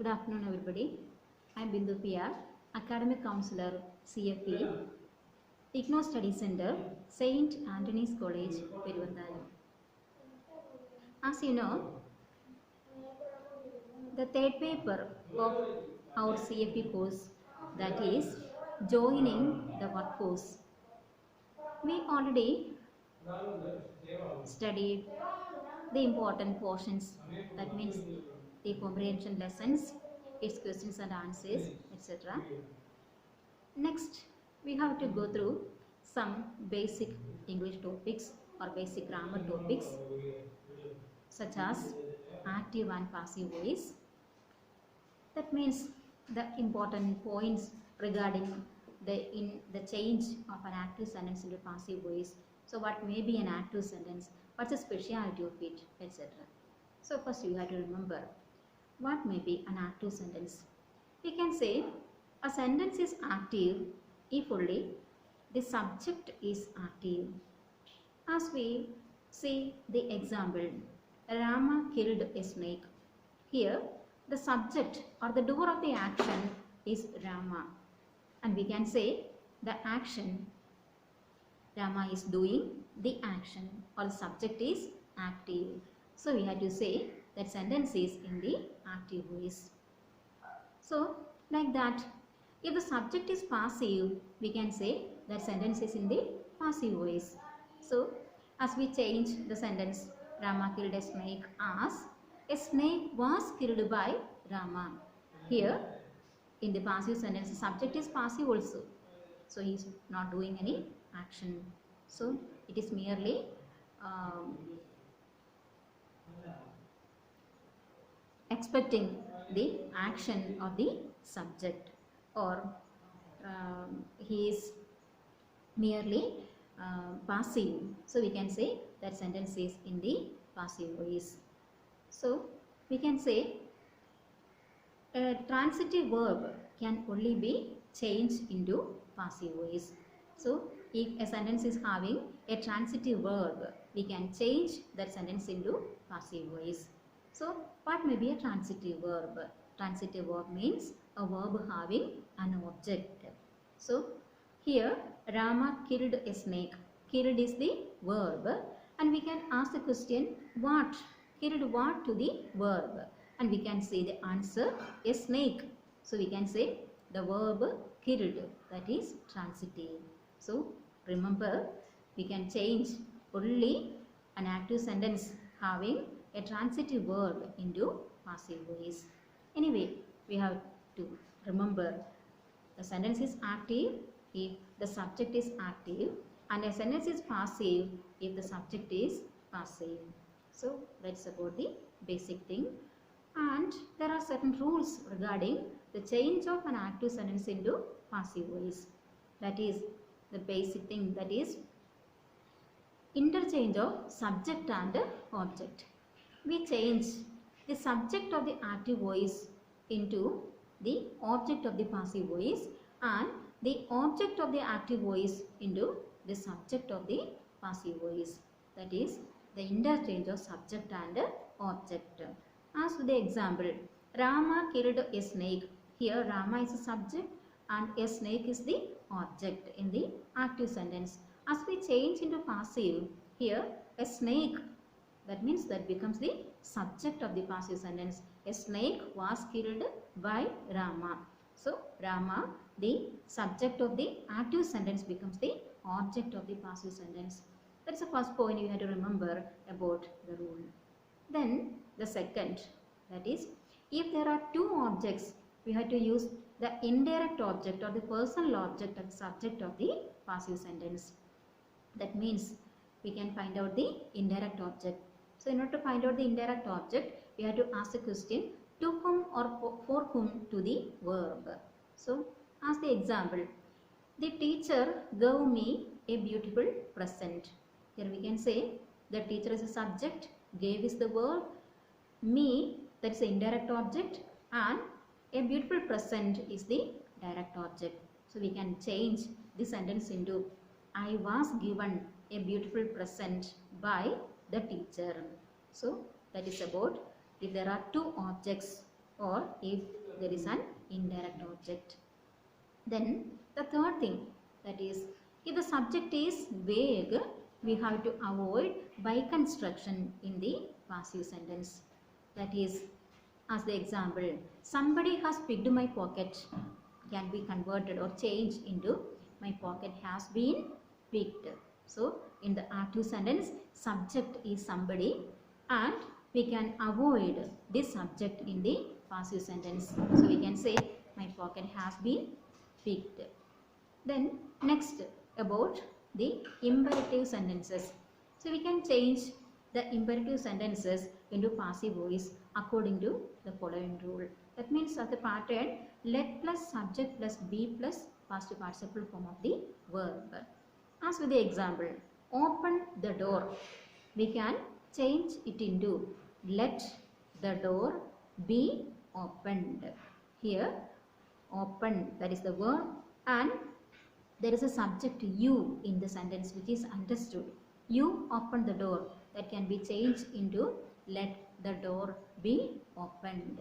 Good afternoon, everybody. I am Bindu PR, Academic Counselor, CFE, IGNOU Study Center, St. Anthony's College, Peruvanthalam. As you know, the third paper of our CFE course, that is joining the workforce. We already studied the important portions, that means the comprehension lessons, its questions and answers, etc. Next, we have to go through some basic English topics or basic grammar topics such as active and passive voice. That means the important points regarding the change of an active sentence into passive voice. So what may be an active sentence, what's the speciality of it, etc. So first you have to remember what may be an active sentence. We can say a sentence is active if only the subject is active. As we see the example, Rama killed a snake. Here the subject or the doer of the action is Rama, and we can say the action, Rama is doing the action, or the subject is active. So we have to say that sentence is in the active voice. So like that, if the subject is passive, we can say that sentence is in the passive voice. So as we change the sentence, Rama killed a snake as a snake was killed by Rama. Here in the passive sentence, the subject is passive also. So he is not doing any action. So it is merely expecting the action of the subject, or he is merely passive. So we can say that sentence is in the passive voice. So we can say a transitive verb can only be changed into passive voice. So if a sentence is having a transitive verb, we can change that sentence into passive voice. So what may be a transitive verb? Transitive verb means a verb having an object. So here Rama killed a snake. Killed is the verb, and we can ask the question what? Killed what to the verb? And we can say the answer a snake. So we can say the verb killed, that is transitive. So remember, we can change only an active sentence having a transitive verb into passive voice. Anyway, we have to remember the sentence is active if the subject is active, and a sentence is passive if the subject is passive. So that's about the basic thing. And there are certain rules regarding the change of an active sentence into passive voice. That is the basic thing, that is interchange of subject and object. We change the subject of the active voice into the object of the passive voice, and the object of the active voice into the subject of the passive voice. That is the interchange of subject and object. As with the example, Rama killed a snake. Here Rama is a subject and a snake is the object in the active sentence. As we change into passive, here a snake, that means that becomes the subject of the passive sentence. A snake was killed by Rama. So Rama, the subject of the active sentence, becomes the object of the passive sentence. That is the first point you have to remember about the rule. Then the second, that is if there are two objects, we have to use the indirect object or the personal object as subject of the passive sentence. That means we can find out the indirect object. So in order to find out the indirect object, we have to ask the question to whom or for whom to the verb. So as the example, the teacher gave me a beautiful present. Here we can say the teacher is a subject, gave is the verb, me, that is the indirect object, and a beautiful present is the direct object. So we can change the sentence into I was given a beautiful present by the teacher. So that is about if there are two objects or if there is an indirect object. Then the third thing, that is, if the subject is vague, we have to avoid by construction in the passive sentence. That is, as the example, somebody has picked my pocket can be converted or changed into my pocket has been picked. So in the active sentence, subject is somebody and we can avoid this subject in the passive sentence. So we can say my pocket has been picked. Then next, about the imperative sentences. So we can change the imperative sentences into passive voice according to the following rule. That means as the pattern, let plus subject plus be plus past participle form of the verb. As with the example, open the door, we can change it into let the door be opened. Here open, that is the verb, and there is a subject you in the sentence which is understood. You open the door, that can be changed into let the door be opened.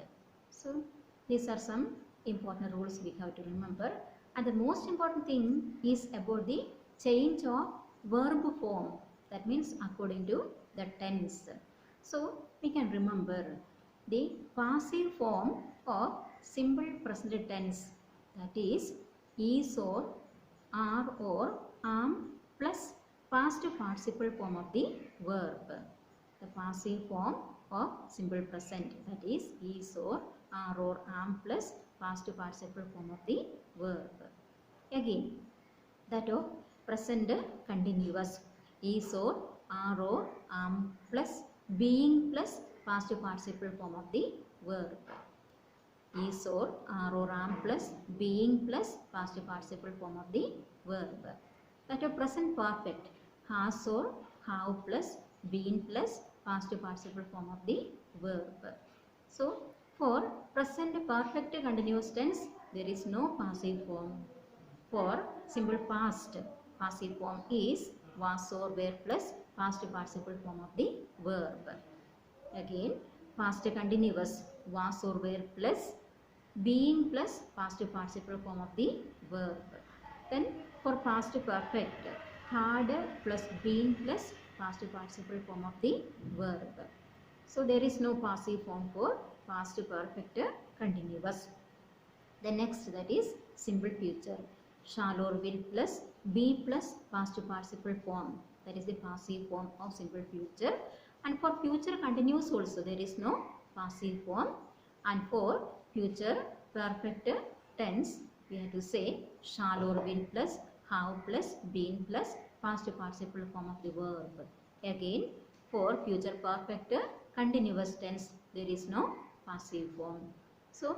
So these are some important rules we have to remember, and the most important thing is about the change of verb form, that means according to the tense. So we can remember the passive form of simple present tense, that is or, are or, am plus past participle form of the verb. The passive form of simple present, that is or, are or, am plus past participle form of the verb. Again, that of present continuous, is or, are or, am plus being plus past participle form of the verb. Is or, are or, am plus being plus past participle form of the verb. That of present perfect, has or, have plus been plus past participle form of the verb. So for present perfect continuous tense, there is no passive form. For simple past, passive form is was or were plus past participle form of the verb. Again, past continuous, was or were plus being plus past participle form of the verb. Then for past perfect, had plus been plus past participle form of the verb. So there is no passive form for past perfect continuous. The next, that is simple future, shall or will plus be plus past participle form, that is the passive form of simple future. And for future continuous also there is no passive form. And for future perfect tense, we have to say shall or will plus have plus been plus past participle form of the verb. Again, for future perfect continuous tense, there is no passive form. So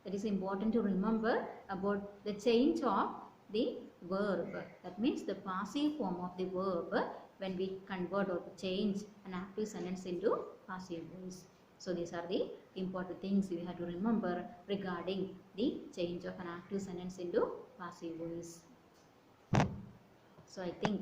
it is important to remember about the change of the verb. That means the passive form of the verb when we convert or change an active sentence into passive voice. So these are the important things we have to remember regarding the change of an active sentence into passive voice. So I think